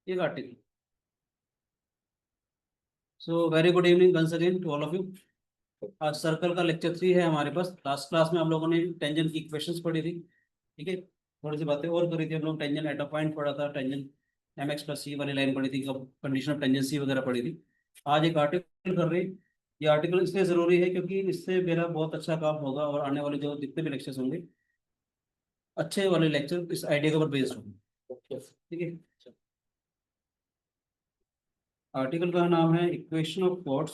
एक article. So very good evening once again to all of you. आज circle का lecture 3 है हमारे पास। लास्ट क्लास में हम लोगों ने टेंजेंट की इक्वेशंस पढ़ी थी, ठीक है। थोड़ी सी बातें और करी थी हम लोग, टेंजेंट एट अ पॉइंट पढ़ा था, टेंजेंट एम एक्स प्लस सी वाली लाइन पढ़ी थी, कंडीशन ऑफ टेंजेंसी वगैरह पढ़ी थी। आज एक आर्टिकल कर रही। ये आर्टिकल इसलिए ज़रूरी है क्योंकि इससे मेरा बहुत अच्छा काम होगा और आने वाले जो जितने भी लेक्चर्स होंगे, अच्छे वाले लेक्चर इस आइडिया के ऊपर बेस्ड होंगे, ठीक है। आर्टिकल का नाम है equation of codes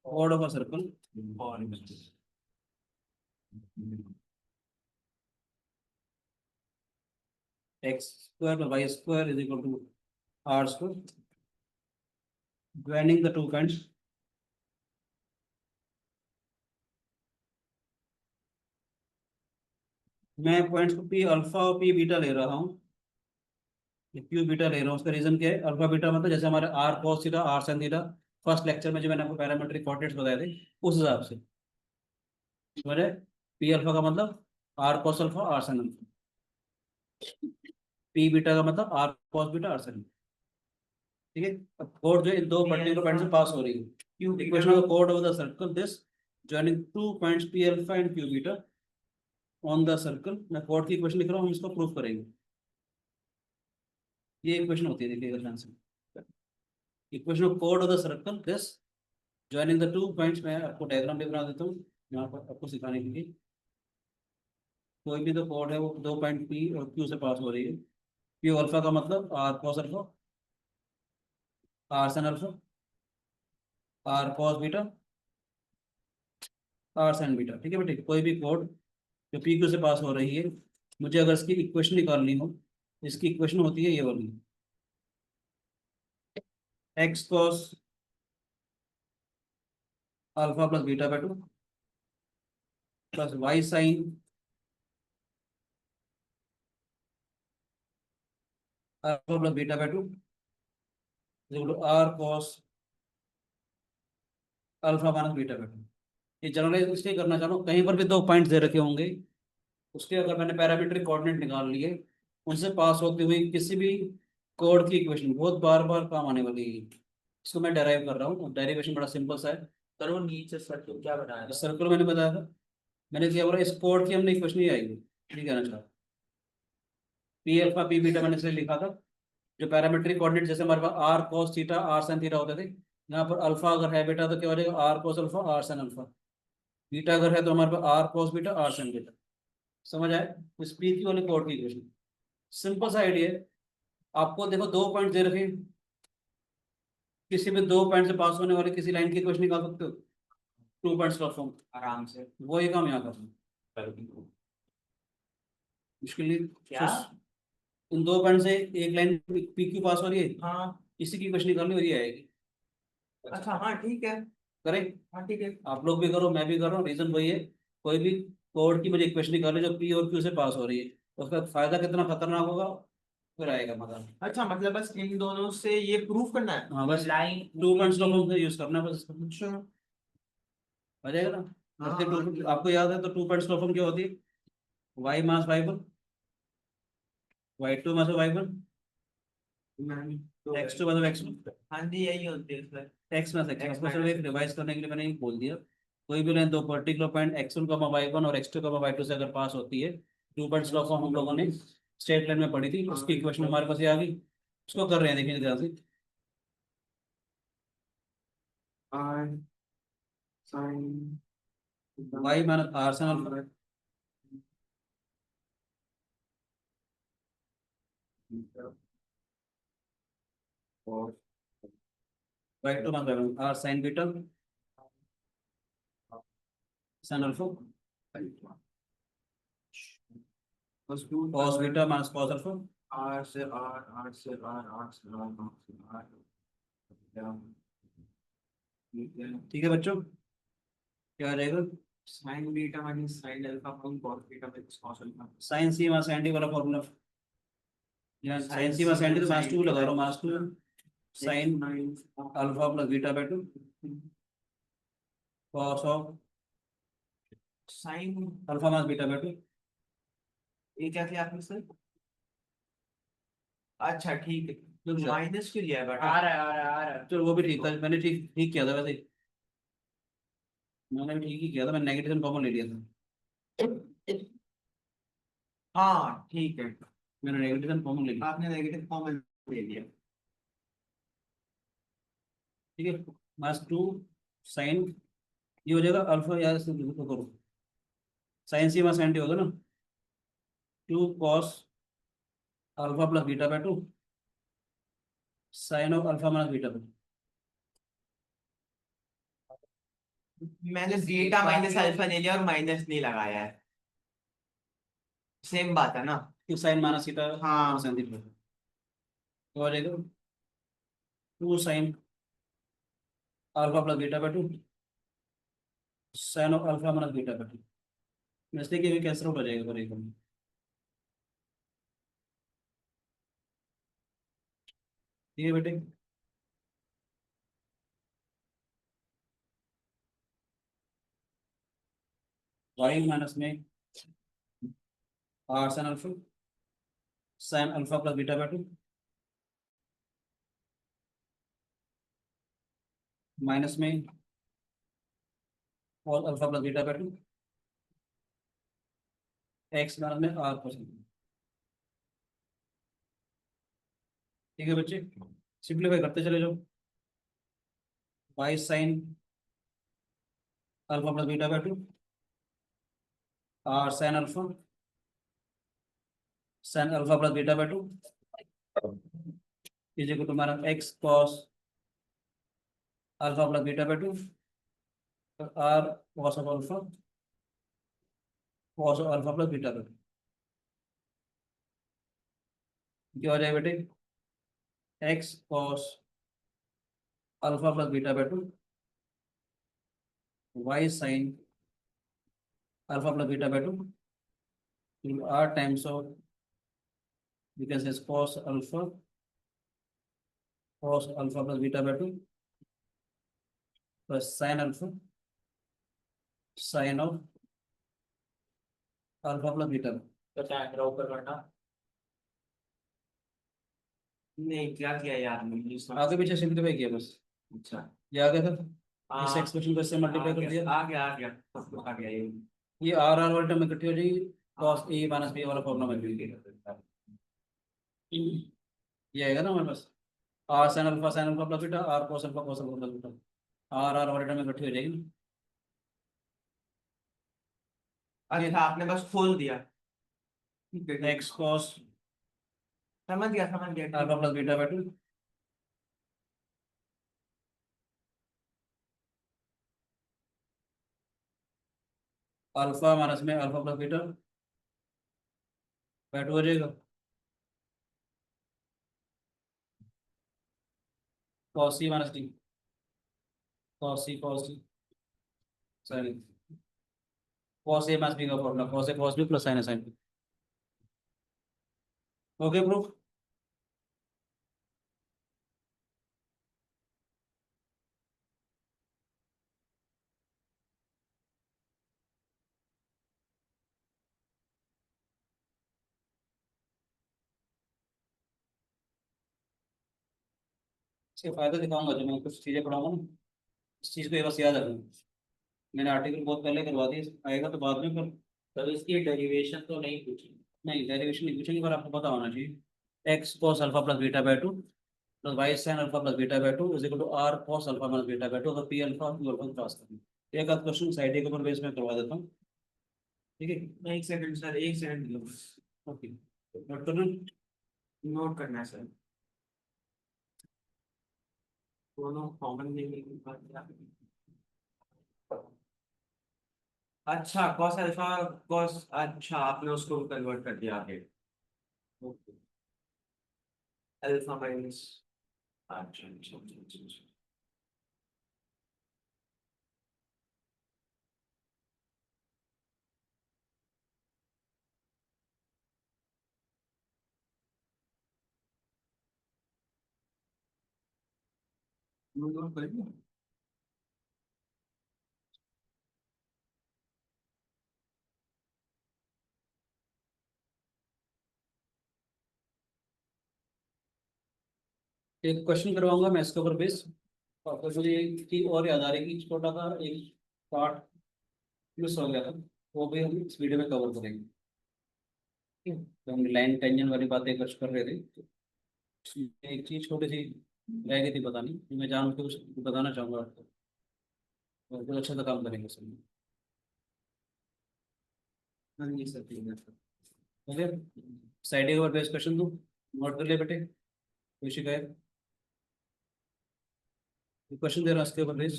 chord of a circle x square plus y square is equal to r square, joining the two points मैं पॉइंट्स को पी अल्फा और पी बीटा ले रहा हूँ। क्यू बीटा ले रहा हूँ, उसका रीजन क्या है? अल्फा बीटा मतलब जैसे हमारे r cos theta r sine theta first lecture में जो मैंने आपको पैरामेट्रिक कोऑर्डिनेट्स बताए थे, उस हिसाब से समझे। पी अल्फा का मतलब r cos alpha are sine alpha, P beta का मतलब r cos beta are sine, ठीक है। अब कोड जो इन दो पर्टिकुलर पॉइंट से पास हो रही है, equation of the code of the circle this joining two points p alpha and q beta on the circle। मैं कोड की इक्वेशन लिख रहा हूँ, हम इसको प्रूफ करेंगे। ये इक्वेशन होती है, देखिएगा ध्यान से। Equation of code of the circle this joining the two points। मैं आपको डायग्राम भी बना देता हूँ यहाँ पर आपको सिखाने के लिए। कोई भी तो कोड है वो दो पॉइंट पी और क्यू से पास हो रही है। पी अल्फा का मतलब r cos alpha are sine alpha r cos beta are sine beta, ठीक है बेटे। कोई भी कोड जो पी क्यू से पास हो रही है, मुझे अगर इसकी इक्वेशन निकालनी हो, इसकी इक्वेशन होती है ये वाली, x cos alpha plus beta by 2 plus Y sine alpha plus beta by 2 are cos alpha minus beta by 2। ये जनरलाइज इसलिए करना चाह रहा हूँ, कहीं पर भी दो पॉइंट्स दे रखे होंगे, उसके अगर मैंने पैरामीट्रिक कोऑर्डिनेट निकाल लिए, उनसे पास होती हुई किसी भी कोड की इक्वेशन बहुत बार बार काम आने वाली है। इसको मैं डेराइव कर रहा हूँ, डेरिवेशन बड़ा सिंपल सा है। सर वो नीचे सर्कल क्या बनाया था? सर्कल मैंने बताया था, मैंने क्या बोला, इस कोड की हमने इक्वेशन ही आएगी, ठीक है ना। पी अल्फा पी बीटा मैंने इसलिए लिखा था, जो पैरामीट्रिक कोऑर्डिनेट जैसे हमारे पास are cos theta r sine theta होते थे, यहाँ पर अल्फा अगर है बेटा तो क्या हो जाएगा, R cos alpha are sine alpha. Beta अगर है तो हमारे पास are cos beta are sine beta. समझ आए? इस पी की वाली कोड की इक्वेशन सिंपल सा आइडिया है। आपको देखो दो पॉइंट दे रखे हैं, किसी भी दो पॉइंट से पास होने वाले किसी लाइन की इक्वेशन निकाल सकते हो, टू पॉइंट्स का फॉर्म आराम से। वही काम यहाँ कर मुश्किल नहीं। क्या? इन दो पॉइंट से एक लाइन पी क्यू पास हो रही है, हाँ। इसी की इक्वेशन निकालनी हो रही आएगी। अच्छा हाँ ठीक है। करें? हाँ ठीक है। आप लोग भी करो, मैं भी कर रहा हूँ, रीजन वही है। कोई भी कोड की मुझे इक्वेशन निकाले जो पी और क्यू से पास हो रही है, उसका फायदा कितना खतरनाक होगा फिर आएगा मजा। अच्छा मतलब बस इन दोनों से ये प्रूफ करना है? हाँ बस लाइन टू पॉइंट्स का फॉर्म यूज करना है बस, अच्छा। आ जाएगा ना। हाँ करते हाँ टू, आपको याद है तो टू पॉइंट्स का फॉर्म क्या होती है? Y minus Y one, Y two minus Y one, नहीं, X two minus X one, हाँ जी यही होती है sir. X minus X X one. सिर्फ एक रिवाइज करने के लिए मैंने ये बोल दिया। कोई भी लाइन दो पर्टिकुलर पॉइंट एक्स वन का वाई वन और एक्स टू का वाई टू से अगर पास होती है, टू पॉइंट्स का फॉर्म हम लोगों ने स्ट्रेट लाइन में पढ़ी थी, उसकी इक्वेशन हमारे पास ये आ गई। उसको कर रहे हैं, देखिए ध्यान से। R sine Y minus R sine alpha और Y two minus Y one R sine beta sine alpha cos beta minus cos alpha, R से आर से आर से आर ठीक है बच्चों। क्या आ जाएगा? Sine beta minus sine alpha upon cos beta minus cos alpha. Sine C minus sine D वाला फॉर्मूला, यहाँ sine C minus sine D तो माइनस टू लगा रहा हूँ, minus two sine alpha plus beta by to cos of sine alpha minus beta by to ये क्या किया आपने सर? अच्छा ठीक है, तो अच्छा। माइनस क्यों लिया है बेटा? आ रहा है। चलो वो भी ठीक था, मैंने ठीक ठीक किया था वैसे। मैंने भी ठीक ही किया था, मैंने नेगेटिव कॉमन ले लिया था। हाँ ठीक है, मैंने नेगेटिव कॉमन ले लिया। आपने नेगेटिव कॉमन ले लिया। ठीक है। -2 साइन, ये हो जाएगा अल्फा, यार इसको तो करो, sine C minus sine D होगा ना, 2 cos alpha plus beta by 2 sine of alpha minus beta by 2। मैंने बीटा माइनस अल्फा ले लिया और माइनस नहीं लगाया है, सेम बात है ना? फिर साइन माइनस थीटा हाँ। माइनस साइन थीटा तो हो जाएगा 2 sine alpha plus beta by 2 sine of alpha minus beta by 2। वैसे कि कैंसिल आउट हो जाएगा पर एकदम। ठीक है बेटे। वाई माइनस में R sine alpha, sine alpha plus beta by 2 minus में और alpha plus beta by 2 X minus में आर परसेंट। ठीक है बच्चे, सिंप्लीफाई करते चले जाओ। Y sine alpha plus beta by 2 R sine alpha, sine alpha plus beta by 2 is equal to हमारा X cos alpha plus beta by 2 are cos of alpha, cos of alpha plus beta by 2। क्या हो जाएगा बेटे? X cos alpha plus beta by 2 y sine alpha plus beta by 2 r times of, you can say cos alpha plus beta by 2 plus sin alpha sin of alpha plus beta। तो क्या ऊपर करना? नहीं, क्या किया यार, मैंने आगे पीछे सिंप्लीफाई किया बस, अच्छा। ये आ गया था। इस हाँ, एक्सप्रेशन को इससे मल्टीप्लाई कर दिया, आ गया आ गया आ गया ये। ये आर आर वाले टर्म में इकट्ठी हो जाएगी, cos ए माइनस बी वाला फॉर्मूला में मिल गया। ये आएगा ना हमारे पास, R sine alpha plus beta R cos alpha plus beta, R R वाले टर्म में इकट्ठी हो जाएगी ना। अच्छा, आपने बस खोल दिया। ठीक है, एक्स cos समझ गया ठीक अल्फा है। Plus beta by 2 alpha minus में अल्फा प्लस बीटा बाय 2 हो जाएगा, cos C minus D, cos C sorry cos A minus B का फॉर्मूला, cos ए cos बी प्लस sin ए sin बी। Okay proof. इसके फायदे दिखाऊंगा जो मैं कुछ चीज़ें पढ़ाऊंगा ना, इस चीज़ को ये बस याद रखना। मैंने आर्टिकल बहुत पहले करवा दिया, आएगा तो बाद में, पर तो इसकी डेरिवेशन तो नहीं पूछी? नहीं डेरिवेशन नहीं पूछेंगे, पर आपको पता होना चाहिए x cos alpha plus beta by 2 plus Y sine alpha plus beta by 2 is equal to r cos alpha minus beta by 2 अगर P alpha Q alpha cross करना। एक आध क्वेश्चन साइड के ऊपर बेस में करवा देता हूँ। ठीक है। नहीं, एक सेकंड सर, एक सेकंड लो। ओके, नोट करना। नोट करना है सर, दोनों कॉमन लेने की बात क्या? अच्छा, कॉस अल्फा, कॉस, अच्छा आपने उसको कन्वर्ट कर दिया आगे। अल्फा माइनस, अच्छा। नोट कर दिया। एक क्वेश्चन करवाऊंगा मैं इसके ऊपर बेस। और फिर मुझे एक चीज और याद आ रही है कि छोटा सा एक पार्ट मिस हो गया था, वो भी हम इस वीडियो में कवर करेंगे। ठीक है? तो हम लाइन टेंजन वाली बातें कुछ कर रहे थे, तो उसमें एक चीज छोटी सी रह गई थी बतानी, जो मैं जान के उसको बताना चाहूंगा आपको, और बहुत अच्छा सा काम करेंगे सब। हाँ जी सर, ठीक है सर। ओके, साइड के ऊपर बेस क्वेश्चन दूँ, नोट कर ले बेटे, कोई शिकायत? क्वेश्चन दे रहा हूँ इसके ऊपर बेस।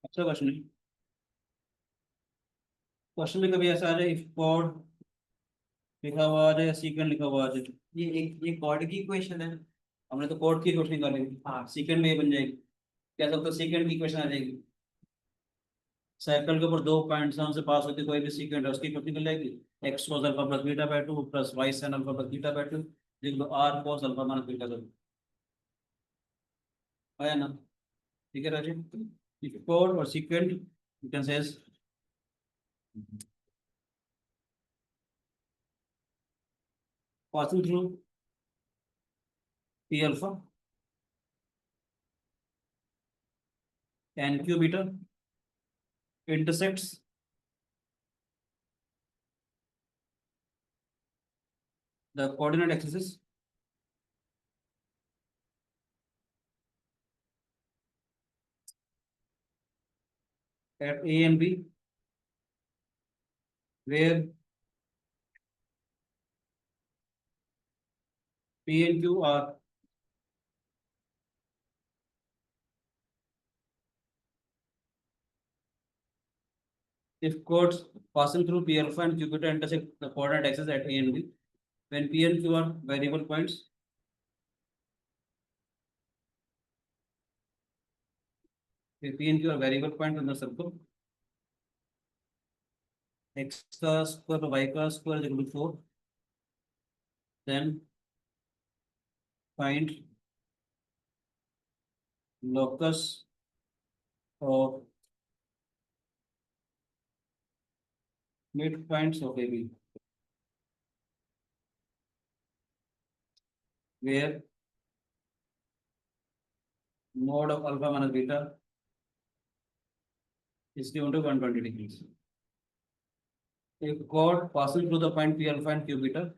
अच्छा क्वेश्चन है। क्वेश्चन में कभी ऐसा आ जाए इफ कोड लिखा हुआ आ जाए या सीक्वेंट लिखा हुआ आ जाए। ये कॉर्ड की इक्वेशन है। हमने तो कोड की क्वेश्चन निकाली, हाँ। सीक्वेंट में ये बन जाएगी। क्या सकता है सीक्वेंट की इक्वेशन आ जाएगी। साइकिल के ऊपर दो पॉइंट्स से पास होती कोई भी सीक्वेंट है, उसकी इक्वेशन निकल जाएगी। X cos alpha plus beta by two plus Y sine alpha plus beta by two, लिख लो R cos alpha minus beta by two. आया ना? ठीक है राजीव, कोड और secant you can say passing through P alpha and Q beta intersects the coordinate axes at A and B, where P and Q are if chords passing through P alpha and Q beta intersect the coordinate axes at A and B, when P and Q are variable points, if P and Q are variable points in the circle, x का square y का square is equal to 4, then find locus of midpoints of AB, where mode of alpha minus beta is given to 120 degrees. A chord passing through the point P alpha and Q beta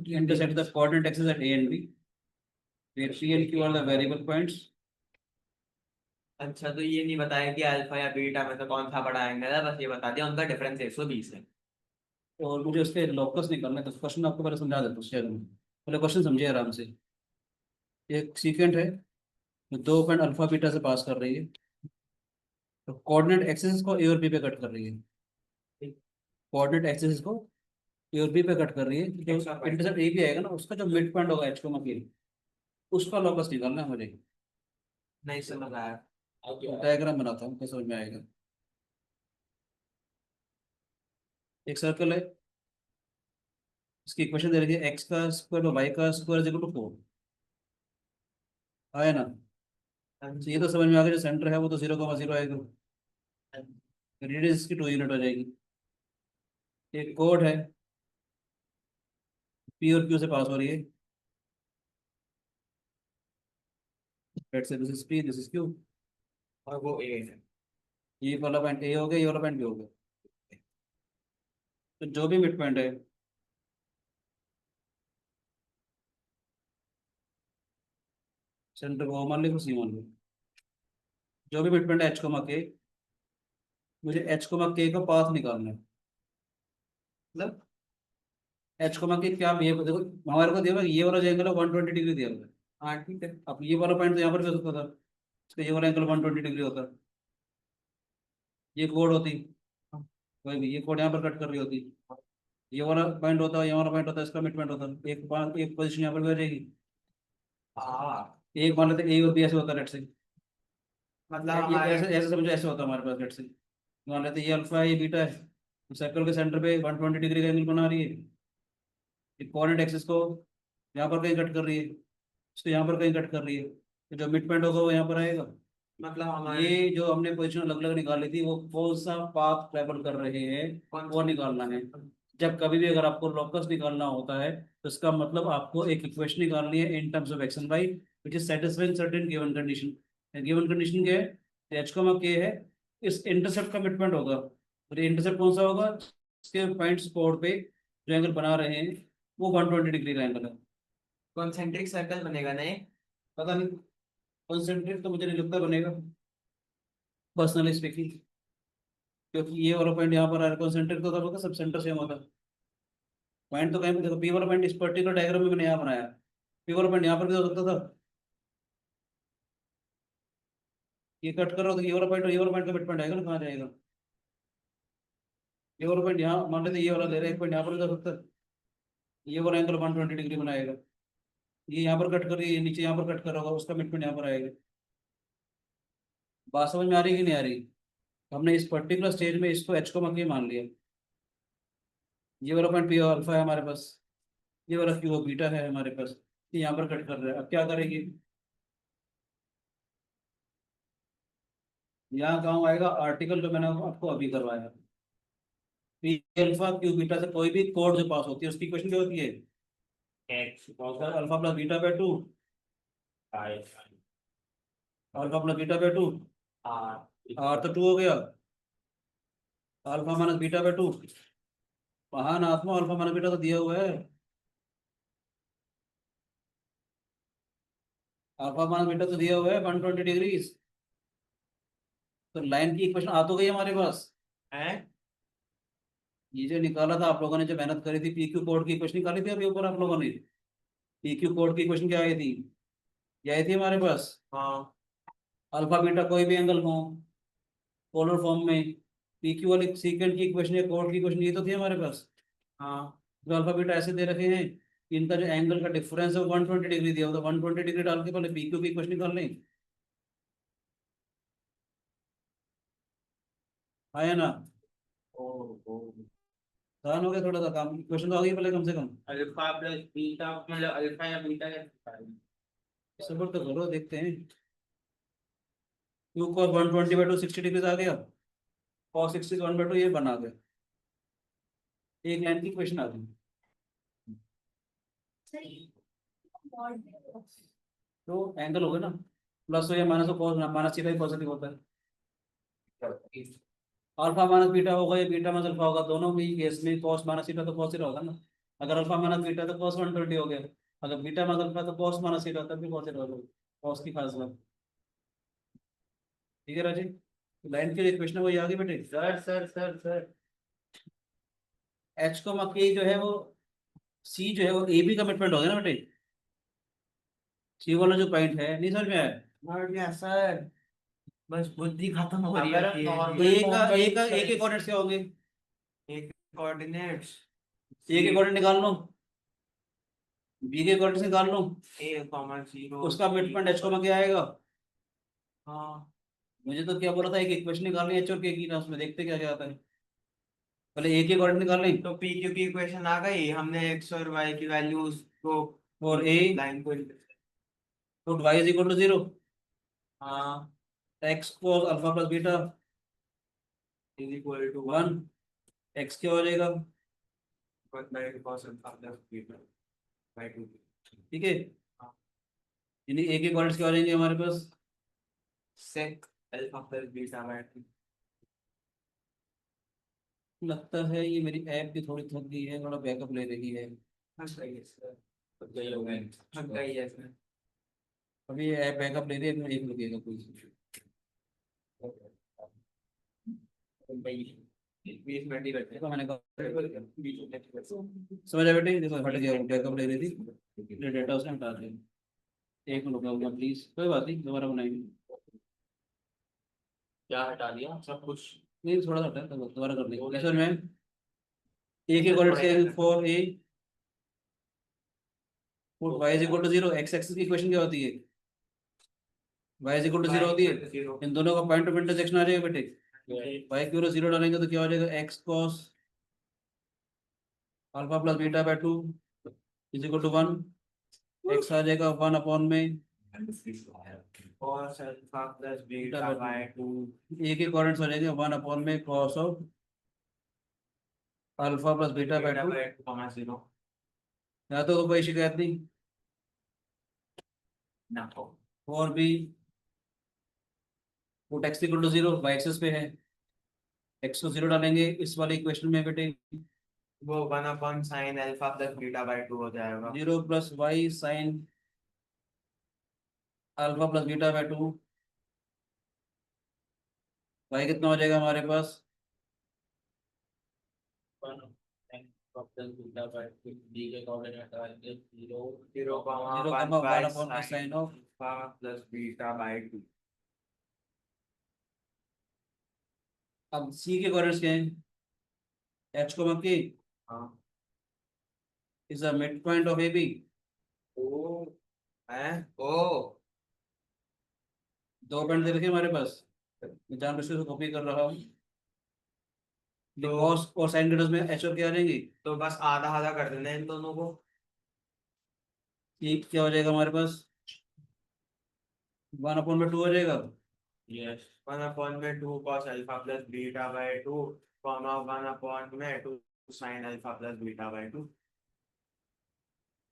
intersect the coordinate axes at A and B, where P and Q are the variable points. अच्छा, तो ये नहीं बताया कि alpha या beta में से कौन सा बड़ा एंगल है, बस ये बता दिया उनका डिफरेंस 120 है। और मुझे उसके लोकस निकालना है, तो क्वेश्चन आपको पहले समझा देता हूँ शेयर में, पहले क्वेश्चन समझिए आराम से। एक सीक्वेंट है जो दो पॉइंट अल्फा बीटा से पास कर रही है, तो कोऑर्डिनेट एक्सिस को ए और बी पे कट कर रही है। कोऑर्डिनेट एक्सिस को ए और बी पे कट कर रही है, जो X और Y। इंटरसेप्ट ए भी आएगा ना, उसका जो मिड पॉइंट होगा एच को मकीन, उसका लोकस निकालना है मुझे। नहीं समझ आया। डायग्राम बनाता हूँ तो समझ में आएगा। एक सर्कल है, इसकी इक्वेशन दे रखी है एक्स का स्क्वायर और वाई का स्क्वायर इज इक्वल टू 4। आया ना? हाँ तो ये जी। तो समझ में आ गया, जो सेंटर है वो तो 0,0 आएगा, रेडियस इसकी 2 यूनिट हो जाएगी। एक कोड है पी और क्यू से पास हो रही है, let's say this is P this is Q. और वो ए है। ये वाला पॉइंट ए हो गया, ये वाला पॉइंट बी हो गया। तो जो भी मिड पॉइंट है, सेंटर को मान लो, सी मान लो, जो भी मिड पॉइंट है एच को के, मुझे एच को के का पाथ निकालना है। मतलब एच को के क्या, ये देखो हमारे को दिया हुआ है, ये वाला जो एंगल है 120 डिग्री दिया हुआ है। हाँ ठीक है। अब ये वाला पॉइंट तो यहाँ पर भी हो सकता था, तो ये वाला एंगल 120 डिग्री होता, ये कोड होती, कोई भी ये कोड यहाँ पर कट कर रही होती, ये वाला पॉइंट होता, ये वाला पॉइंट होता, इसका मिड पॉइंट होता, एक पोजीशन यहाँ पर भी हो जाएगी। हाँ, एक मान लेते ए और बी ऐसे होता, लेट से मतलब ये हमारे। ऐसे ऐसे समझो, ऐसे होता हमारे पास, लेट से मान लेते ये अल्फा है ये बीटा है, तो सर्कल के सेंटर पे 120 डिग्री का एंगल बना रही है। ये कोऑर्डिनेट एक्सिस को यहाँ पर कहीं कट कर रही है, इसको यहाँ पर कहीं कट कर रही है, तो जो मिड पॉइंट होगा वो यहाँ पर आएगा, मतलब हमारे ये जो हमने पोजीशन अलग अलग निकाली थी वो कौन सा पाथ ट्रेवल कर रहे हैं कौन वो निकालना है। जब कभी भी अगर आपको लोकस निकालना होता है तो इसका मतलब आपको एक इक्वेशन निकालनी है in terms of x and y which is satisfying certain given condition. Given condition क्या है, एच कॉमा के है, इस इंटरसेप्ट का मिडपॉइंट होगा। और इंटरसेप्ट कौन सा होगा, इसके पॉइंट्स कोड पे जो एंगल बना रहे हैं वो 120 डिग्री का एंगल है। कॉन्सेंट्रिक सर्कल बनेगा नहीं? पता नहीं, कॉन्सेंट्रेट तो मुझे नहीं लगता बनेगा पर्सनली स्पीकिंग, क्योंकि ये वाला पॉइंट यहाँ पर आ रहा है, कॉन्सेंट्रेट तो तब होगा सब सेंटर सेम होता है। पॉइंट तो कहीं भी देखो, पी वाला पॉइंट इस पर्टिकुलर डायग्राम में मैंने यहाँ बनाया, पी वाला पॉइंट यहाँ पर भी हो सकता था। ये कट करो तो ये वाला पॉइंट और ये वाला पॉइंट का मिड पॉइंट आएगा ना, कहाँ जाएगा। ये वाला पॉइंट यहाँ मान लेते, ये वाला ले रहे हैं, एक पॉइंट यहाँ पर भी हो सकता है, ये वाला एंगल 120 डिग्री बनाएगा। ये यहाँ पर कट कर, ये नीचे यहाँ पर कट कर होगा, उसका मिड पॉइंट यहाँ पर आएगा। बात समझ में आ रही कि नहीं आ रही। हमने इस पर्टिकुलर स्टेज में इसको एच को मक्की मान लिया, ये वाला पॉइंट पी अल्फा है हमारे पास, ये वाला क्यू बीटा है हमारे पास, ये यहाँ पर कट कर रहा है। अब क्या करेंगे, यहाँ काम आएगा आर्टिकल जो मैंने आपको अभी करवाया, पी अल्फा क्यू बीटा से कोई भी कोड जो पास होती है उसकी इक्वेशन क्या होती है, x alpha plus beta by 2, y alpha plus beta by 2, r r तो 2 हो गया, अल्फा माइनस बीटा बाय 2, वहां ना आत्मा अल्फा माइनस बीटा तो दिया हुआ है, अल्फा माइनस बीटा तो दिया हुआ है 120 डिग्री। तो लाइन की इक्वेशन आ तो गई हमारे पास। है। ये जो निकाला था आप लोगों ने, जो मेहनत करी थी, पी क्यू कोड की इक्वेशन निकाली थी अभी ऊपर आप लोगों ने, पी क्यू कोड की इक्वेशन क्या आई थी, ये आई थी हमारे पास, हाँ अल्फा बीटा कोई भी एंगल हो पोलर फॉर्म में, पी क्यू वाली सीकेंट की इक्वेशन या कोड की इक्वेशन ये तो थी हमारे पास। हाँ जो अल्फा बीटा ऐसे दे रखे हैं कि इनका जो एंगल का डिफरेंस है वो 120 डिग्री दिया होता है, 120 डिग्री डाल के पहले पी क्यू की इक्वेशन निकाल लें, आया ना। ओ ओ आसान हो गया थोड़ा सा काम, इक्वेशन तो आ गई पहले कम से कम। अल्फा प्लस बीटा मतलब अल्फा या बीटा का सबर तो करो, देखते हैं। क्यू cos 120/2 60 डिग्री आ गया, cos 60 1/2 ये बना गया, एक लाइन की इक्वेशन आ गई। तो एंगल हो गया ना, प्लस हो या माइनस हो, cos माइनस थीटा ही पॉजिटिव होता है। अल्फा माइनस बीटा होगा या बीटा माइनस अल्फा होगा, दोनों में केस में cos माइनस थीटा तो cos थीटा होगा ना। अगर अल्फा माइनस बीटा तो cos 120 हो गया, अगर बीटा माइनस अल्फा तो cos माइनस थीटा तब भी cos थीटा होगा, cos की खास बात। ठीक है राजी, लाइन के लिए इक्वेशन वही आ गई बेटे। सर एच को मक्की जो है वो, सी जो है वो ए बी कमिटमेंट हो गया ना बेटे, सी वाला जो पॉइंट है, नहीं समझ में आया। मर गया सर, बस बुद्धि खत्म हो रही अगर है। ए के कोऑर्डिनेट्स क्या होंगे, एक कोऑर्डिनेट्स ए के कोऑर्डिनेट निकाल लो, बी के कोऑर्डिनेट्स निकाल लो, ए कॉमा जीरो उसका मिड पॉइंट एच को क्या आएगा। हाँ मुझे तो क्या बोला था, एक इक्वेशन निकालनी है एच और के की ना, उसमें देखते क्या क्या आता है। पहले ए के कोऑर्डिनेट निकाल लें, तो पी क्यू की इक्वेशन आ गई, हमने एक्स और वाई की वैल्यूज को और ए लाइन को put y is equal to 0, हाँ एक्स को alpha plus beta is equal to 1, x क्या हो जाएगा। 1/cos alpha plus beta by 2। ठीक है, यानी ए के कोऑर्डिनेट्स क्या हो जाएंगे हमारे पास, sec alpha plus beta by 2। लगता है ये मेरी ऐप भी थोड़ी थक गई है, थोड़ा बैकअप ले रही है। हाँ सही है सर, थक गई होगी, थक गई है सर। अभी ये ऐप बैकअप ले रही है, एक मिनट एक रुकिएगा कोई। भाई 20 मिनट ही बैठे देखो मैंने कहा 20 मिनट ही समझ आया बेटे, देखो हट गया, बैकअप ले रही थी, डेटा उसने हटा दिया। एक मिनट रुका प्लीज, कोई बात नहीं दोबारा बनाएंगे। क्या हटा दिया सब कुछ। नहीं थोड़ा सा हटा है, तो दोबारा कर देंगे। कैसे में ए के coordinates for A put y is equal to 0, x axis की इक्वेशन क्या होती है, y इज इक्वल टू 0 होती है, इन दोनों का पॉइंट ऑफ इंटरसेक्शन आ जाएगा बेटे, y की वैल्यू 0 डालेंगे तो क्या हो जाएगा, x cos alpha plus beta by 2 is equal to 1, x आ जाएगा 1 अपॉन में cos alpha plus beta beta by by two एक ही कोऑर्डिनेट्स हो जाएंगे 1 में cos of alpha plus beta by beta two. By two comma zero या तो कोई शिकायत नहीं। ना हो। और भी वो x equal to zero y axis पे है, x को जीरो डालेंगे इस वाले इक्वेशन में बेटे, वो one upon sine alpha plus beta by two हो जाएगा। Zero plus Y sine alpha plus beta by two. y कितना हो जाएगा हमारे पास, 0 zero comma one comma one by upon में sine sine of. Alpha plus beta by two. अब c के कोऑर्डिनेट्स क्या हैं, h को k हाँ is a mid point of ab। ओ है ओ दो पॉइंट दे रखे हैं हमारे पास, मैं जानबूझ के कॉपी कर रहा हूँ। तो cos और साइन के टर्म्स में h और k आ जाएंगी। तो बस आधा आधा कर देना है इन दोनों को। ये क्या हो जाएगा हमारे पास, 1 में 2 हो जाएगा। यस वन अपॉन में two cos alpha plus beta by two comma one upon में two sine alpha plus beta by two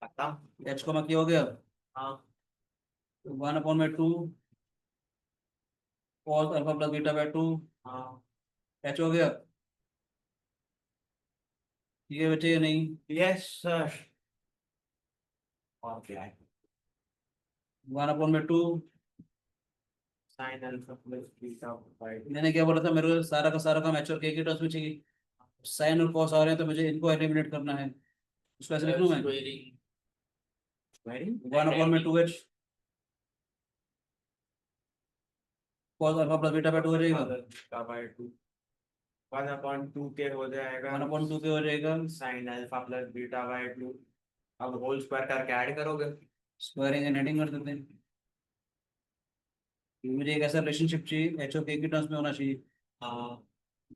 खत्म। h को k हो गया, हाँ 1/2 cos alpha plus beta by two हाँ h हो गया। ठीक है बच्चे या नहीं, यस सर। और क्या है 1/2। Sign alpha plus beta by to. मैंने क्या बोला था, मेरे को सारा का सारा काम h और k के टर्म्स में चाहिए। साइन और cos आ रहे हैं तो मुझे इनको एलिमिनेट करना है, उसको ऐसे लिख लूँ मैं, very 1/2h cos alpha plus beta by two हो जाएगा, beta by to one upon two के हो जाएगा 1/2 के हो जाएगा। Sign alpha plus beta by two. अब होल स्क्वायर करके ऐड करोगे। स्क्वायरिंग एंड हेडिंग कर देते हैं। मुझे एक ऐसा रिलेशनशिप चाहिए h और k के टर्म्स में होना चाहिए, हाँ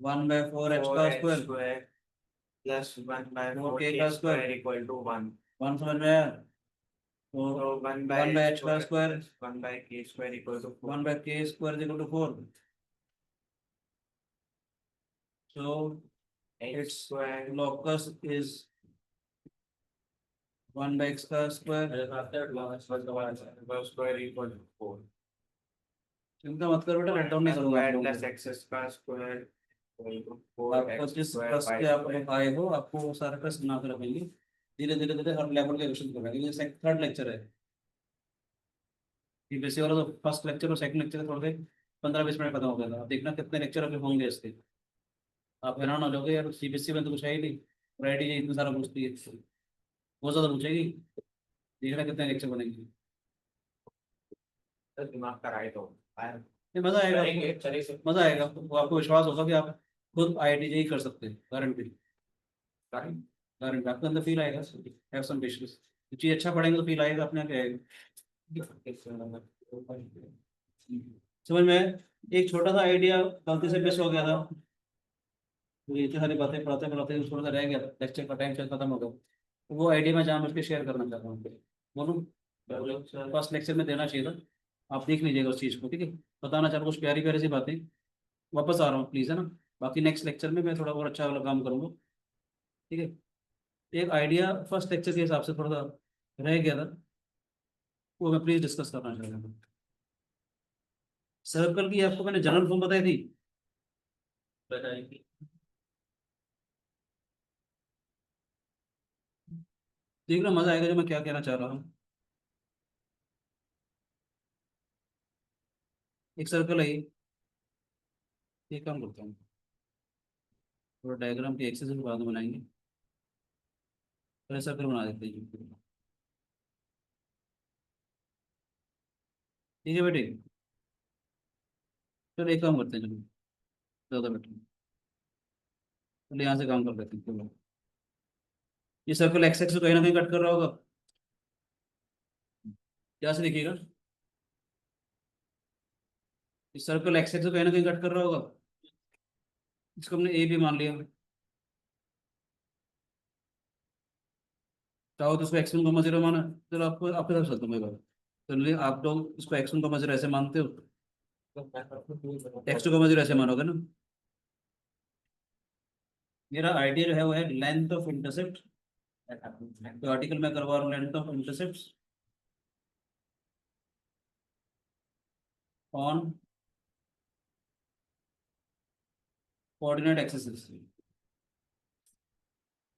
1/4h फोर का h square square plus one by four four के के का square, square equal to one. 1 समझ में आया, तो तो one one by by h का square, one by k square equal to 1/k square equal to 4। So h its square locus is 1/x का square. Square equal to four. चिंता मत करो बेटा, राइट डाउन नहीं करूंगा आप स्क्वायर लोगों प्लस को। एक्स का स्क्वायर इक्वल टू फोर आपको एक्स जिस स्क्वायर ट्रस्ट बाय के आप टू। लोग आए हो, आपको वो सारा ट्रस्ट बना के रखेंगे। धीरे धीरे धीरे हर लेवल के क्वेश्चन करेंगे, ये थर्ड लेक्चर है। ये बेसिक वाला तो फर्स्ट लेक्चर और सेकंड लेक्चर थोड़े 15-20 मिनट खत्म हो गया था। अब देखना कितने लेक्चर अभी होंगे इसके, आप हैरान हो जाओगे यार, सीबीएसई में तो कुछ है ही नहीं, वैरायटी इतना सारा पूछती है, बहुत ज्यादा पूछेगी। देखना कितने लेक्चर बनेंगे, दिमाग का राइट हो ये मजा आएगा करेंगे आपको, चलेंगे मजा आएगा आपको, आपको विश्वास होगा कि आप खुद IIT जेई कर सकते हैं, गारंटी। करेंगे। गारंटी आपके अंदर फील आएगा, हैव सम पेशेंस। चीज अच्छा पढ़ेंगे तो फील आएगा, अपने आप ही आएगा। समझ में आया? एक छोटा सा आइडिया गलती से मिस हो गया था, तो ये इतनी सारी बातें पढ़ाते पढ़ाते थोड़ा सा रह गया था, लेक्चर का टाइम शायद खत्म हो गया, तो वो आइडिया मैं जानबूझ के शेयर करना चाहता हूँ। बोलूँ, फर्स्ट लेक्चर में देना चाहिए था, आप देख लीजिएगा उस चीज़ को, ठीक है। बताना चाह रहा हूँ कुछ प्यारी प्यारी सी बातें, वापस आ रहा हूँ प्लीज़, है ना। बाकी नेक्स्ट लेक्चर में मैं थोड़ा और अच्छा वाला काम करूँगा, ठीक है। एक आइडिया फर्स्ट लेक्चर के हिसाब से थोड़ा सा रह गया था, वो मैं प्लीज़ डिस्कस करना चाह रहा हूँ। सर्कल की आपको मैंने जनरल फॉर्म बताई थी, बताई, देखना मजा आएगा जो मैं क्या कहना चाह रहा हूँ। एक सर्कल है ये, काम करता हूँ, थोड़ा डायग्राम की एक्सेस बाद में बनाएंगे, पहले सर्कल बना देते हैं। ठीक है बेटे, चलो एक काम करते हैं, चलो ज़्यादा बेटर, चलो यहाँ से काम कर लेते हैं। चलो, ये सर्कल एक्स एक्स कहीं ना कहीं कट कर रहा होगा, क्या से देखिएगा, इस सर्कल एक्स एक्स कहीं ना कहीं कट कर रहा होगा, इसको हमने ए भी मान लिया, चाहो तो उसको x1, 0 माना। चलो आपको आपके साथ चलता हूँ मैं बात, तो नहीं, आप लोग इसको x1 का मजर ऐसे मानते हो, x2 का मजर ऐसे मानोगे ना। मेरा आइडिया जो है वो है लेंथ ऑफ इंटरसेप्ट, तो आर्टिकल मैं करवा रहा हूँ length of intercept on coordinate axis.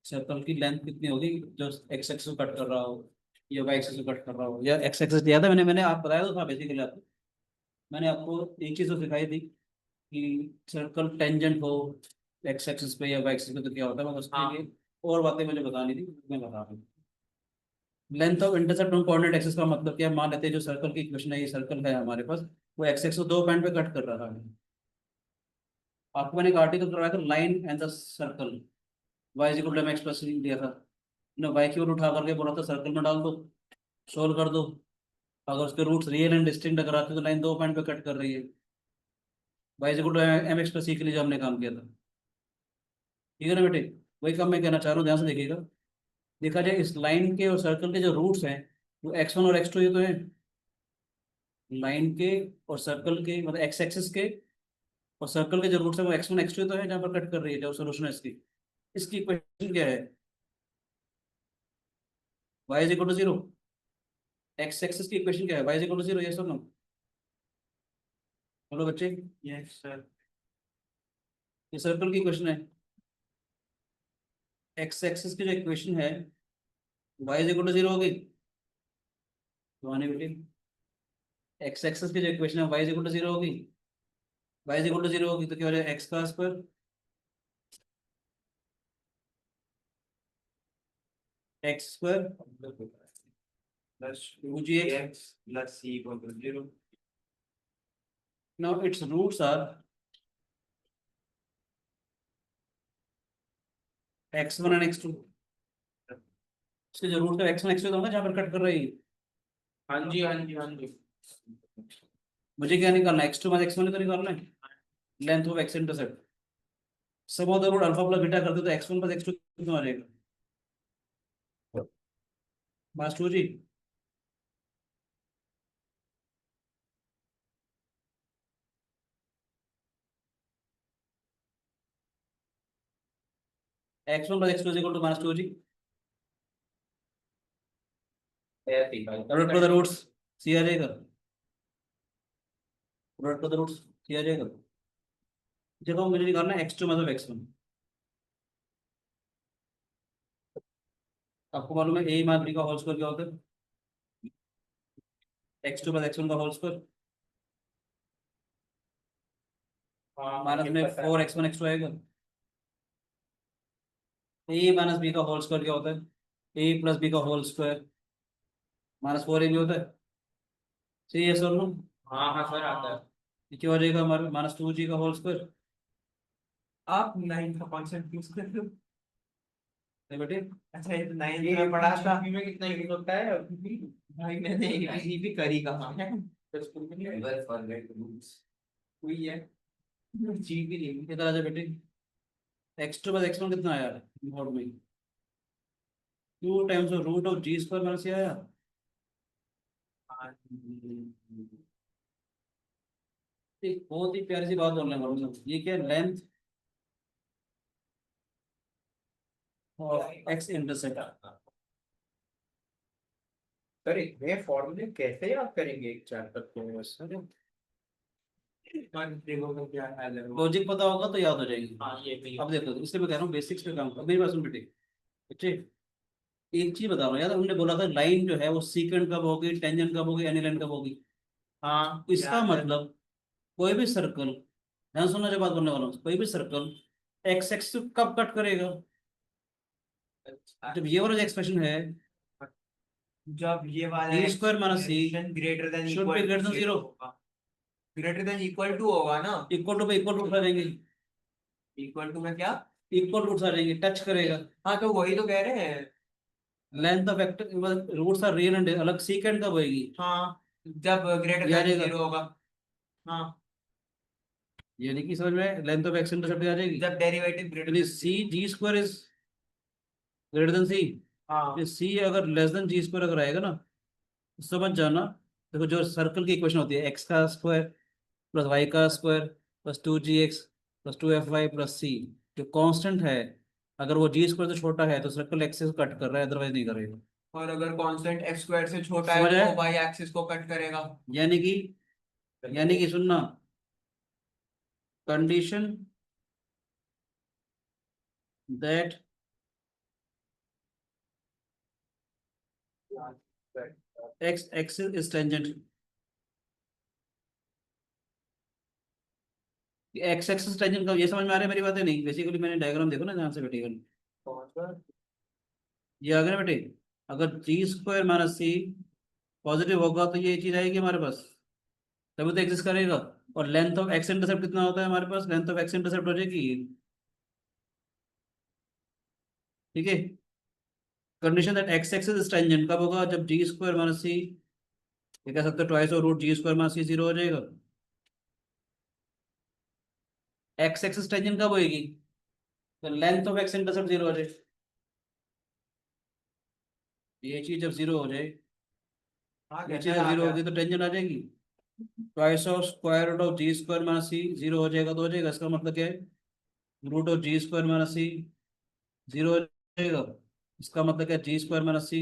Circle की लेंथ कितनी होगी जो एक्स एक्सिस कट कर रहा हो या वाई एक्सिस कट कर रहा हो, या एक्स एक्सिस दिया था मैंने आप बताया तो था बेसिकली आपको। मैंने आपको एक चीज़ तो सिखाई थी कि सर्कल टेंजेंट हो एक्स एक्सिस पे या वाई एक्सिस पे तो क्या होता है, मैं उसके लिए और बातें मुझे बतानी थी, मैं बता रहा हूँ। Length of intercept on coordinate axis का मतलब क्या है, मान लेते हैं जो सर्कल की इक्वेशन है, ये सर्कल है हमारे पास, वो एक्स एक्सिस को दो पॉइंट पे कट कर रहा है। आपको मैंने एक आर्टिकल करवाया था line and the circle, y is equal to x plus दिया था ना, वाई की ओर उठा करके बोला था सर्कल में डाल दो, सोल्व कर दो। अगर उसके रूट्स रियल एंड डिस्टिंक्ट अगर आते तो लाइन दो पॉइंट पे कट कर रही है। Y is equal to M X plus C के लिए जो हमने काम किया था, ठीक है ना बेटे। वही काम मैं कहना चाह रहा हूँ, ध्यान से देखिएगा। देखा जाए इस लाइन के और सर्कल के जो रूट्स हैं वो x1 और x2 ये तो है, लाइन के और सर्कल के मतलब एक्स एक्सिस के और सर्कल के जो रूट्स है वो x1 x2 तो है जहाँ पर कट कर रही है, जो सोल्यूशन है इसकी। इसकी इक्वेशन क्या है, y is equal to zero. X axis की इक्वेशन क्या है, y is equal to zero, ये सुनो। बोलो बच्चे, यस सर। ये सर्कल की इक्वेशन है। एक्स एक्सिस की जो इक्वेशन है y is equal to zero होगी, तो आने बेटे एक्स एक्सिस की जो इक्वेशन है y is equal to zero होगी, y is equal to zero होगी तो क्या हो जाएगा, एक्स का square x square plus two two g x. X plus c equal to zero. Now its roots are x1 and x2। इसके जो root है x1 x2 होगा जहाँ पर कट कर रही है। हाँ जी हाँ जी हाँ जी। मुझे क्या निकालना है, x2 माइनस x1 तो निकालना है, length of x intercept. Sum of the root alpha plus beta कर दो तो x1 प्लस x2 कितना आ जाएगा, minus 2g। x1 plus x2 is equal to minus 2g। Product of the roots c आ जाएगा, product of the roots c आ जाएगा। देखो मुझे निकालना है x2 मतलब x1। आपको मालूम है a मान b का होल स्क्वायर क्या होता है, x2 प्लस x1 का होल स्क्वायर माइनस में 4x1 x2 आएगा। a माइनस b का होल स्क्वायर क्या होता है, a प्लस b का होल स्क्वायर माइनस 4ab होता है। सही है सर नो, हाँ हाँ सर आता है। ये क्या हो जाएगा हमारे माइनस 2g का होल स्क्वायर। आप नाइन का कॉन्सेप्ट यूज कर रहे हो। बेटे अच्छा ये तो नाइन में पढ़ा था में कितना यूज होता है भाई मैंने एबीसी भी करी कहाँ है तो स्कूल में नहीं वेल फॉरगेट रूट्स हुई है जी भी नहीं। इधर आ जा बेटे, x2 प्लस x1 कितना आया नोट में, 2 times root of ji square minus ये आया। एक बहुत ही प्यारी सी बात बोलने वाला हूँ, ये क्या length of x intercept. Sir ये फॉर्मूले कैसे याद करेंगे एक चैप्टर को सर देखो क्या हाल है लॉजिक पता होगा तो याद हो जाएगी। हाँ ये भी अब देखो इसलिए मैं कह रहा हूँ बेसिक्स पे काम करो, मेरी बात सुन बेटे। बच्चे एक चीज बता रहा हूँ यार, हमने बोला था लाइन जो है वो सीकेंट कब होगी, टेंजेंट कब होगी, एनी लाइन कब होगी। हाँ इसका मतलब कोई भी सर्कल, ध्यान सुनना जो बात बोलने वाला हूँ, कोई भी सर्कल एक्स एक्स कब कट करेगा, जब ये वाला जो एक्सप्रेशन है जब ये वाला A square minus C greater than should be greater than zero. Greater than equal to होगा ना इक्वल टू पे इक्वल टू उठा देंगे, इक्वल टू में क्या इक्वल टू उठा देंगे, टच करेगा। हाँ तो वही तो कह रहे हैं length of vector roots are real and अलग सीकेंट कब होगी, हाँ जब ग्रेटर ये आ देन जाएगा। जीरो होगा हाँ यानी कि समझ में लेंथ ऑफ एक्स इंटरसेप्ट आ जाएगी, जब डेरिवेटिव ग्रेटर यानी सी जी स्क्वायर इज ग्रेटर देन सी। हाँ सी अगर लेस देन जी स्क्वायर अगर आएगा ना तो समझ जाना देखो जो सर्कल की इक्वेशन होती है एक्स का स्क्वायर प्लस वाई का square plus 2gx plus 2fy plus C, जो कांस्टेंट है अगर वो जी स्क्वायर से छोटा है तो सर्कल एक्स से कट कर रहा है, अदरवाइज नहीं करेगा। और अगर कांस्टेंट एक्स स्क्वायर से छोटा है समझ तो आया? वाई एक्सिस को कट करेगा। यानी कि सुनना, condition that x axis is tangent, x axis tangent का ये समझ में आ रहा है मेरी बातें? नहीं, बेसिकली मैंने डायग्राम देखो ना ध्यान से बेटेगा, ये आ गया ना बेटे। अगर जी स्क्वायर माइनस सी पॉजिटिव होगा तो ये चीज आएगी हमारे पास, तभी तो एग्जिस्ट करेगा। और लेंथ ऑफ एक्स इंटरसेप्ट कितना होता है हमारे पास? लेंथ ऑफ एक्स इंटरसेप्ट हो जाएगी, ठीक है। Condition that x axis is tangent कब होगा? जब जी स्क्वायर माइनस सी, ये कह सकते हो ट्वाइस और रूट जी स्क्वायर माइनस सी 0 हो जाएगा। एक्स एक्सिस टेंजेंट कब होएगी? तो लेंथ ऑफ एक्स इंटरसेप्ट 0 हो जाए, ये चीज जब 0 हो जाए, ये चीज जब 0 होगी तो टेंजेंट आ जाएगी। Twice of square root of ji square minus C 0 हो जाएगा तो हो जाएगा, इसका मतलब क्या है? Root of ji square minus C 0 हो जाएगा, इसका मतलब क्या? जी स्क्वायर माइनस सी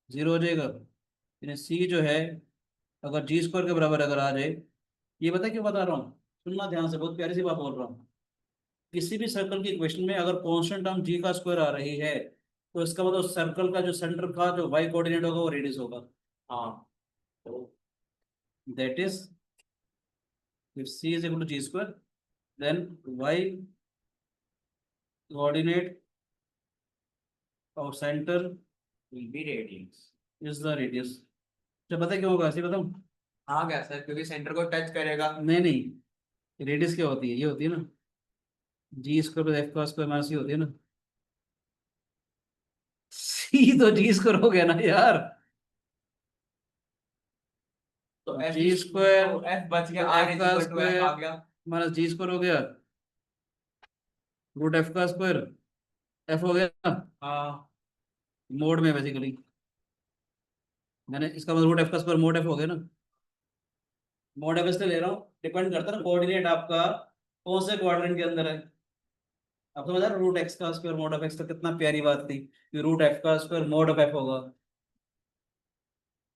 0 हो जाएगा। यानी सी जो है अगर जी स्क्वायर के बराबर अगर आ जाए, ये बता क्यों बता रहा हूँ, सुनना ध्यान से, बहुत प्यारी सी बात बोल रहा हूँ। किसी भी सर्कल की इक्वेशन में अगर कांस्टेंट टर्म जी का स्क्वायर आ रही है तो इसका मतलब सर्कल का जो सेंटर का जो वाई कोऑर्डिनेट होगा वो रेडियस होगा। हाँ, तो that is if c is equal to g square then y coordinate of center will be radius is the radius। जब पता है क्यों होगा, ऐसे बताऊं? हाँ क्या सर, क्योंकि सेंटर को टच करेगा। नहीं नहीं, रेडियस क्या होती है? ये होती है ना जी स्क्वायर प्लस एफ का स्क्वायर माइनस सी होती है ना। सी तो जी स्क्वायर हो गया ना यार, तो एफ जी स्क्वायर एफ बच गया, आर एफ इज का इक्वल टू एफ आ स्क्वायर गया। माइनस जी स्क्वायर हो गया, रूट एफ का स्क्वायर एफ हो गया ना, हाँ मोड में बेसिकली मैंने इसका मतलब रूट एफ का स्क्वायर मोड एफ हो गया ना। मोड एफ इसलिए ले रहा हूँ, डिपेंड करता है ना कोऑर्डिनेट आपका कौन से क्वाड्रेंट के अंदर है। अब तो बता रूट एक्स का स्क्वायर मोड ऑफ एक्स, तो कितना प्यारी बात थी कि रूट एफ का स्क्वायर मोड ऑफ एफ होगा।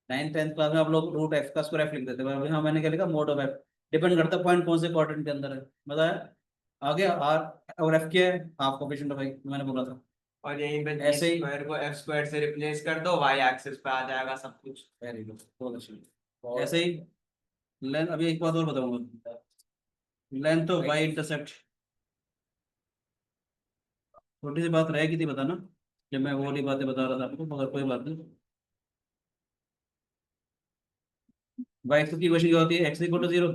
9th 10th क्लास में आप लोग रूट एफ का स्क्वायर एफ लिख देते हैं, अभी हाँ मैंने क्या लिखा? Mode of F. डिपेंड करता है पॉइंट कौन से क्वाड्रेंट के अंदर है, बताया? आगे आर और एफ क्या है? हाफ कोफिशिएंट ऑफ एक्स मैंने बोला था। और यहीं पे ऐसे ही स्क्वायर को एफ स्क्वायर से रिप्लेस कर दो, वाई एक्सिस पे आ जाएगा सब कुछ। वेरी गुड, बहुत अच्छी। ऐसे ही लेंथ, अभी एक बात और बताऊंगा, लेंथ ऑफ वाई इंटरसेप्ट, छोटी सी बात रहेगी थी बताना जब मैं वो वाली बातें बता रहा था आपको, मगर कोई बात नहीं। वाई एक्स की क्वेश्चन क्या होती है? एक्स इक्वल टू 0,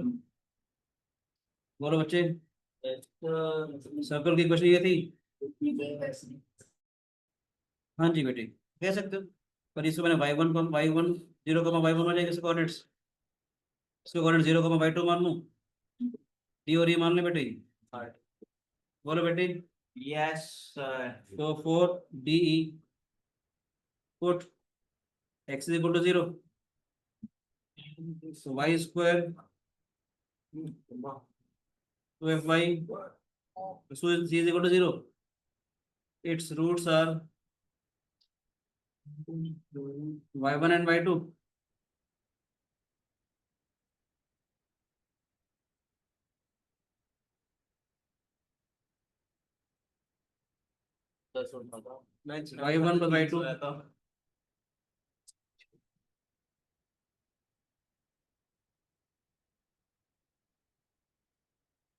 बोलो बच्चे। सर्कल की क्वेश्चन ये थी, हाँ जी बेटे कह सकते हो, पर इसको मैंने y1 0 y1 मान जाएगा इसके कोऑर्डिनेट्स, इसके कोऑर्डिनेट 0 y2 मान लूँ, डी और ये मान ले बेटे, बोलो बेटे। Yes sir. तो 4 DE put x is equal to 0, so y square 2fy, so c is equal to 0, its roots are y1 and y2। y1 plus y2,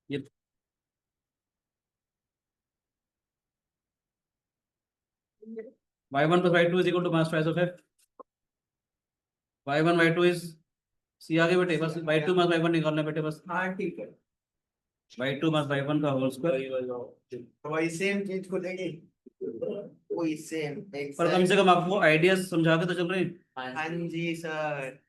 ये y1 plus y2 is equal to mass twice of f, y1 y2 is c आगे बेटे, बस y2 मास y1 निकालना है बेटे बस, हाँ ठीक है। y2 मास y1 का होल स्क्वायर। वही सेम चीज को लेंगे, वही सेम पर कम से कम आपको आइडियाज समझा के तो चल रहे हैं, हाँ जी सर।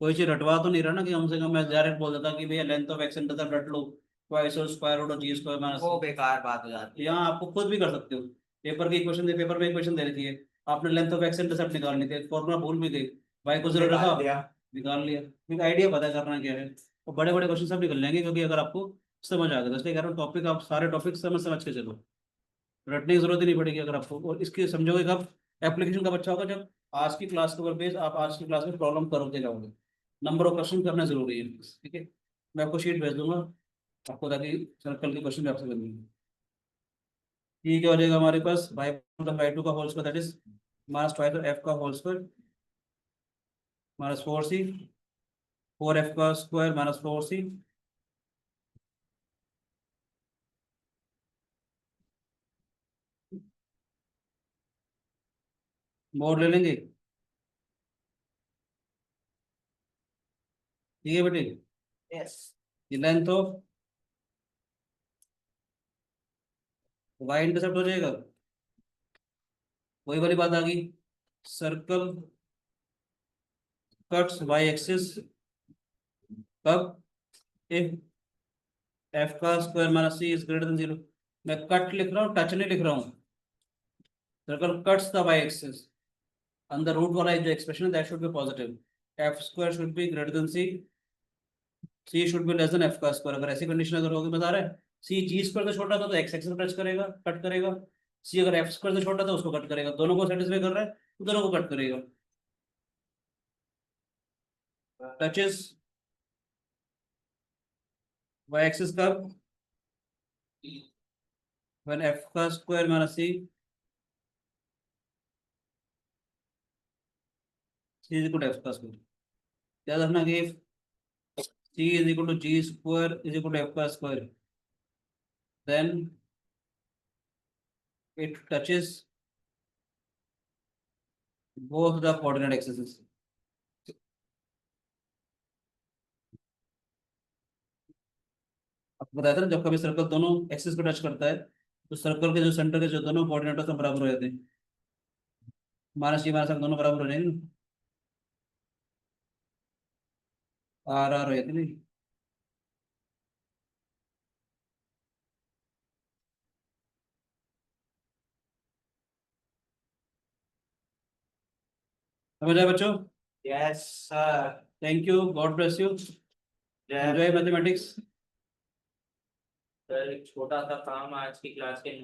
कोई चीज रटवा तो नहीं रहा ना कि कम से कम मैं डायरेक्ट बोल देता कि भैया लेंथ ऑफ एक्स इंटरसेप्ट रट लो, ट्वाइस और square root of ji square minus, वो बेकार बात हो जाती है। यहाँ आपको खुद भी कर सकते हो, पेपर की इक्वेशन दे, पेपर में इक्वेशन दे रखी है, आपने लेंथ ऑफ एक्स इंटरसेप्ट निकालनी थी, फॉर्मूला भूल भी गए, वाई को 0 निकाल रखा, दिया। निकाल लिया, क्योंकि आइडिया पता करना क्या है, और बड़े बड़े क्वेश्चन सब निकल जाएंगे क्योंकि अगर आपको समझ आ गया, तो इसलिए कह रहा हूँ टॉपिक आप सारे टॉपिक समझ समझ के चलो, रटने की जरूरत ही नहीं पड़ेगी अगर आपको। और इसके समझोगे कब, एप्लीकेशन कब अच्छा होगा, जब आज की क्लास के ऊपर बेस आप आज की क्लास में प्रॉब्लम करोगे जाओगे, नंबर ऑफ क्वेश्चन करना जरूरी है, ठीक है। मैं आपको शीट भेज दूंगा आपको, ताकि सर्कल के क्वेश्चन भी आपसे करनी है। ठीक है, हो जाएगा हमारे पास बाई टू का whole square, that is minus five F का whole square minus 4c, 4f का स्क्वायर माइनस 4c, मोड ले लेंगे, ठीक है बेटे। यस। ये लेंथ ऑफ वाई इंटरसेप्ट हो जाएगा, वही वाली बात आ गई, सर्कल कट्स वाई एक्सिस कब, इफ एफ का square minus C is greater than zero. मैं कट लिख रहा हूँ, टच नहीं लिख रहा हूँ, circle cuts the y axis अंदर रूट वाला जो एक्सप्रेशन है that should be positive, f square should be greater than c, c should be less than f का स्क्वायर। अगर ऐसी कंडीशन अगर होगी, बता रहा है सी जी स्क्वायर से छोटा था तो एक्स एक्सिस टच करेगा, कट करेगा, सी अगर एफ स्क्वायर से छोटा था उसको कट करेगा, दोनों को सेटिस्फाई कर रहा है तो दोनों को कट करेगा। टचेस वाई एक्सिस कब, व्हेन एफ का square minus C is equal to F का स्क्वायर। याद रखना कि C is equal to G square is equal to F का square, then it touches both the coordinate axes। आपको बताया था ना, जब कभी सर्कल दोनों एक्सिस को टच करता है तो सर्कल के जो सेंटर के जो दोनों कोऑर्डिनेट होते हैं बराबर हो जाते हैं, माइनस जी माइनस दोनों बराबर हो जाएंगे, आर आर हो जाते नहीं। समझ आए बच्चों? Yes sir. Thank you, god bless you, Jay. Enjoy mathematics. Sir एक छोटा सा काम आज की क्लास के